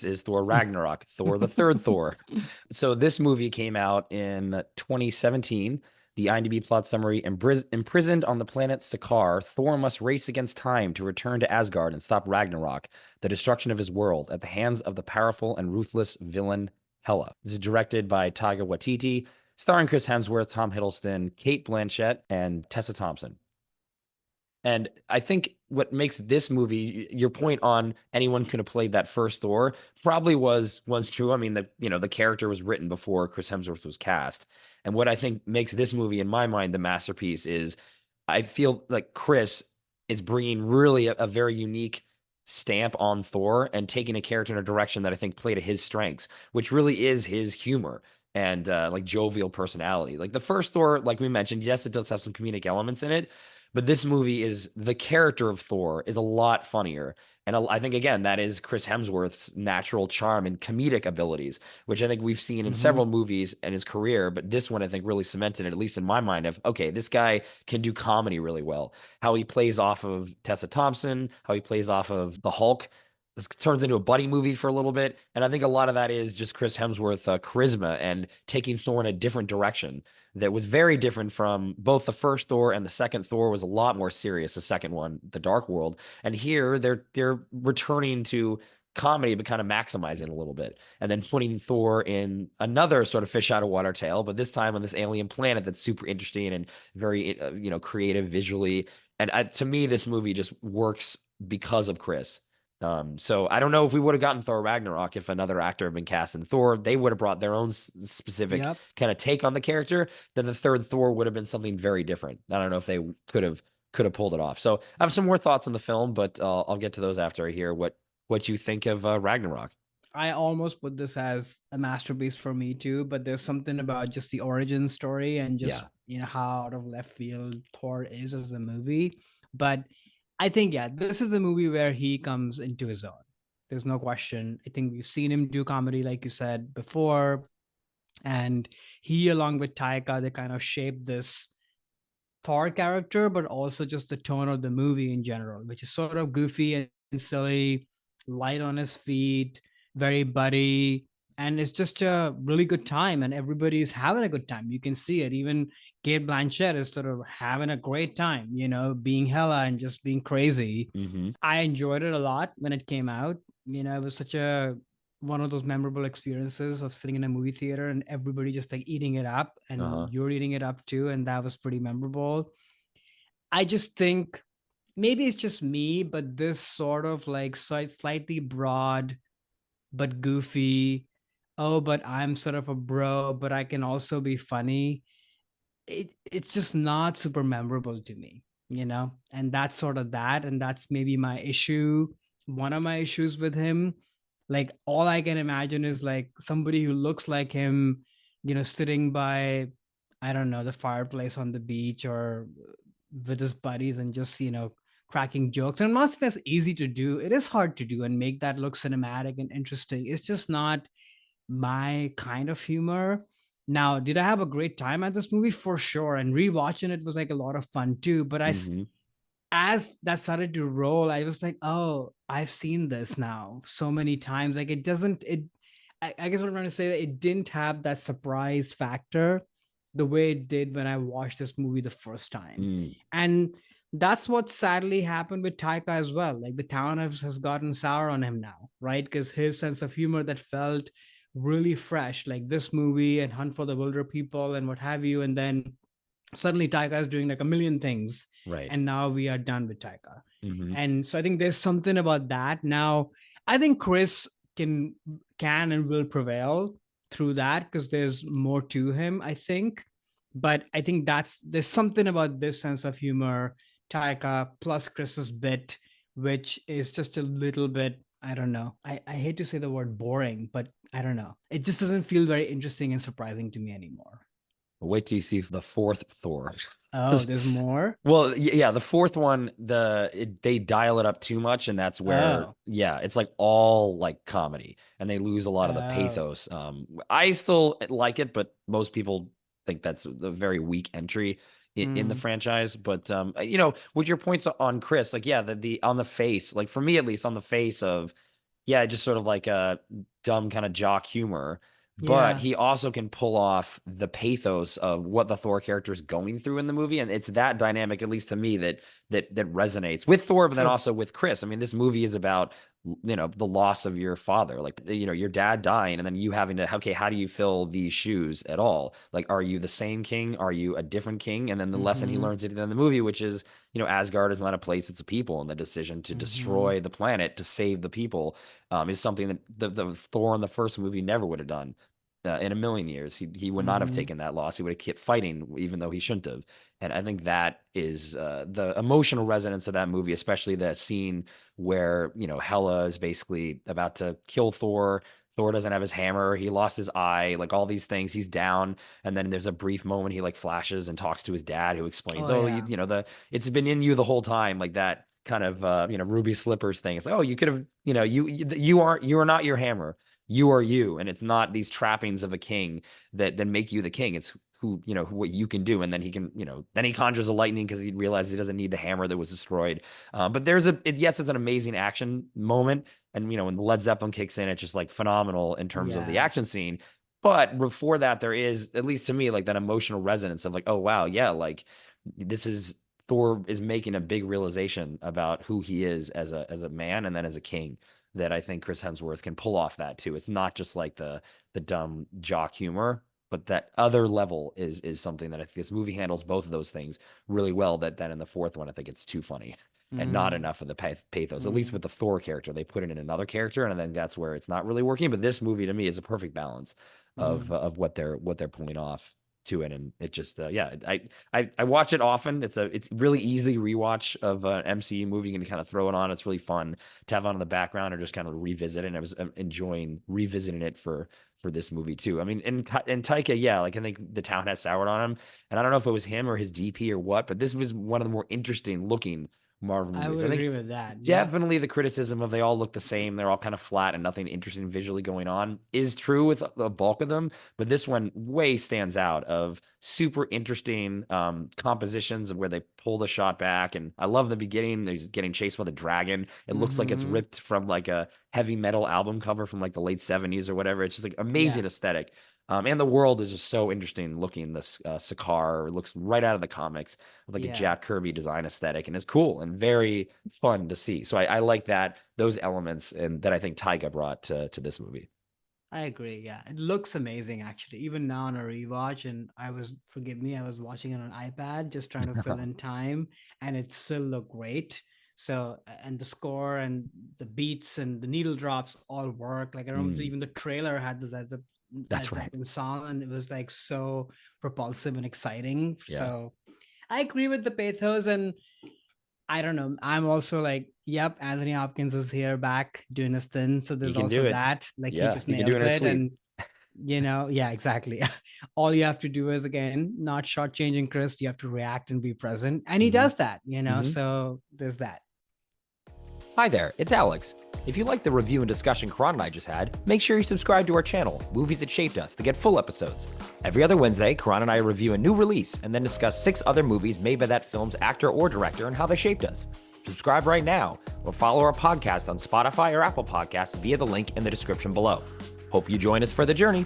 is Thor Ragnarok, Thor the third Thor. So this movie came out in 2017. The IMDb plot summary: imprisoned on the planet Sakaar, Thor must race against time to return to Asgard and stop Ragnarok, the destruction of his world, at the hands of the powerful and ruthless villain Hela. This is directed by Taika Waititi, starring Chris Hemsworth, Tom Hiddleston, Kate Blanchett, and Tessa Thompson. And I think what makes this movie, your point on anyone could have played that first Thor, probably was true. I mean, the character was written before Chris Hemsworth was cast. And what I think makes this movie, in my mind, the masterpiece is I feel like Chris is bringing really a very unique stamp on Thor and taking a character in a direction that I think played to his strengths, which really is his humor and like jovial personality. Like the first Thor, like we mentioned, yes, it does have some comedic elements in it, but this movie is the character of Thor is a lot funnier. And I think, again, that is Chris Hemsworth's natural charm and comedic abilities, which I think we've seen in Hmm. several movies in his career. But this one, I think, really cemented it, at least in my mind, of, okay, this guy can do comedy really well. How he plays off of Tessa Thompson, how he plays off of the Hulk. This turns into a buddy movie for a little bit. And I think a lot of that is just Chris Hemsworth charisma and taking Thor in a different direction that was very different from both the first Thor and the second Thor was a lot more serious. The second one, The Dark World, and here they're returning to comedy but kind of maximizing a little bit, and then putting Thor in another sort of fish out of water tale, but this time on this alien planet that's super interesting and very creative visually. And to me, this movie just works because of Chris. So I don't know if we would have gotten Thor Ragnarok if another actor had been cast in Thor. They would have brought their own specific Yep. kind of take on the character. Then the third Thor would have been something very different. I don't know if they could have pulled it off. So I have some more thoughts on the film, but I'll get to those after I hear what you think of Ragnarok. I almost put this as a masterpiece for me too, but there's something about just the origin story and just, Yeah. how out of left field Thor is as a movie. But I think, yeah, this is the movie where he comes into his own. There's no question. I think we've seen him do comedy, like you said before. And he, along with Taika, they kind of shaped this Thor character, but also just the tone of the movie in general, which is sort of goofy and silly, light on his feet, very buddy. And it's just a really good time, and everybody's having a good time. You can see it. Even Kate Blanchett is sort of having a great time, being Hella and just being crazy. Mm-hmm. I enjoyed it a lot when it came out. It was such a one of those memorable experiences of sitting in a movie theater and everybody just like eating it up, and Uh-huh. you're eating it up too, and that was pretty memorable. I just think maybe it's just me, but this sort of like slightly broad but goofy, oh, but I'm sort of a bro, but I can also be funny. It's just not super memorable to me. And that's sort of that, and that's maybe my issue. One of my issues with him, like all I can imagine is like somebody who looks like him, sitting by, I don't know, the fireplace on the beach or with his buddies and just cracking jokes. And I'm not saying that's easy to do. It is hard to do and make that look cinematic and interesting. It's just not my kind of humor. Now, did I have a great time at this movie? For sure. And rewatching it was like a lot of fun too. But Mm-hmm. as that started to roll, I was like, oh, I've seen this now so many times. Like it doesn't, I guess what I'm trying to say, that it didn't have that surprise factor the way it did when I watched this movie the first time. Mm. And that's what sadly happened with Taika as well. Like the town has gotten sour on him now, right? Because his sense of humor that felt really fresh, like this movie and Hunt for the Wilder People and what have you. And then suddenly Taika is doing like a million things. Right. And now we are done with Taika. Mm-hmm. And so I think there's something about that. Now, I think Chris can and will prevail through that because there's more to him, I think. But I think there's something about this sense of humor, Taika plus Chris's bit, which is just a little bit, I don't know. I hate to say the word boring, but I don't know. It just doesn't feel very interesting and surprising to me anymore. Wait till you see the fourth Thor. Oh, there's more? Well, yeah, the fourth one, they dial it up too much, and that's where, Oh, yeah, it's like all like comedy, and they lose a lot of the oh. pathos. I still like it, but most people think that's a very weak entry in the Mm, franchise. But with your points on Chris, like, yeah, the on the face, like for me at least, on the face of yeah, just sort of like a dumb kind of jock humor. But Yeah, he also can pull off the pathos of what the Thor character is going through in the movie, and it's that dynamic, at least to me, that resonates with Thor, but then true. also with Chris. I mean, this movie is about the loss of your father, like your dad dying, and then you having to, okay, how do you fill these shoes at all? Like, are you the same king? Are you a different king? And then the lesson he Mm-hmm. learns in the movie, which is, Asgard is not a place, it's a people, and the decision to Mm-hmm. destroy the planet to save the people is something that the Thor in the first movie never would have done. In a million years, he would not have Mm-hmm. taken that loss. He would have kept fighting, even though he shouldn't have. And I think that is the emotional resonance of that movie, especially that scene where Hela is basically about to kill Thor. Thor doesn't have his hammer. He lost his eye. Like all these things, he's down. And then there's a brief moment he like flashes and talks to his dad, who explains, Oh "Oh, yeah. it's been in you the whole time." Like that kind of Ruby Slippers thing. It's like, oh, you could have, you are not your hammer. You are you, and it's not these trappings of a king that make you the king. It's what you can do. And then he can, then he conjures a lightning because he realizes he doesn't need the hammer that was destroyed. But yes, it's an amazing action moment. And, when Led Zeppelin kicks in, it's just like phenomenal in terms of the Yeah. action scene. But before that, there is, at least to me, like that emotional resonance of like, oh, wow, yeah, like this is Thor is making a big realization about who he is as a man and then as a king, that I think Chris Hemsworth can pull off that too. It's not just like the dumb jock humor, but that other level is something that I think this movie handles both of those things really well. That in the fourth one, I think it's too funny and not Mm, enough of the pathos. At least mm, with the Thor character, they put it in another character, and I think that's where it's not really working. But this movie to me is a perfect balance of mm, of what they're pulling off to it, and it just yeah, I watch it often. It's really easy rewatch of an MCU movie. You can kind of throw it on. It's really fun to have on in the background or just kind of revisit it. And I was enjoying revisiting it for this movie too. I mean, and Taika, yeah, like I think the town has soured on him, and I don't know if it was him or his DP or what, but this was one of the more interesting looking Marvel I movies. would I think agree with that. Yep. definitely the criticism of they all look the same, they're all kind of flat and nothing interesting visually going on is true with the bulk of them, but this one way stands out of super interesting compositions of where they pull the shot back. And I love the beginning, he's getting chased by the dragon. It looks like it's Mm-hmm. ripped from like a heavy metal album cover from like the late 70s or whatever. It's just like Yeah. amazing aesthetic. And the world is just so interesting looking. This Sakaar looks right out of the comics with like a Yeah. Jack Kirby design aesthetic, and it's cool and very fun to see. So I like those elements, and that I think Tyga brought to this movie. I agree. Yeah. It looks amazing actually. Even now on a rewatch, and forgive me, I was watching it on iPad, just trying to fill in time, and it still looked great. So, and the score and the beats and the needle drops all work. Like I remember Mm, even the trailer had the Led that's right. Zeppelin song, and it was like so propulsive and exciting. Yeah, So I agree with the pathos, and I don't know. I'm also like, yep, Anthony Hopkins is here back doing his thing. So he there's can also do it. that. Like he Yeah, just he can do it nails in his it. sleep. And yeah, exactly. All you have to do is again, not shortchanging Chris. You have to react and be present. And he Hmm. does that. Hmm. So there's that. Hi there, it's Alex. If you like the review and discussion Karan and I just had, make sure you subscribe to our channel, Movies That Shaped Us, to get full episodes. Every other Wednesday, Karan and I review a new release and then discuss 6 other movies made by that film's actor or director and how they shaped us. Subscribe right now or follow our podcast on Spotify or Apple Podcasts via the link in the description below. Hope you join us for the journey.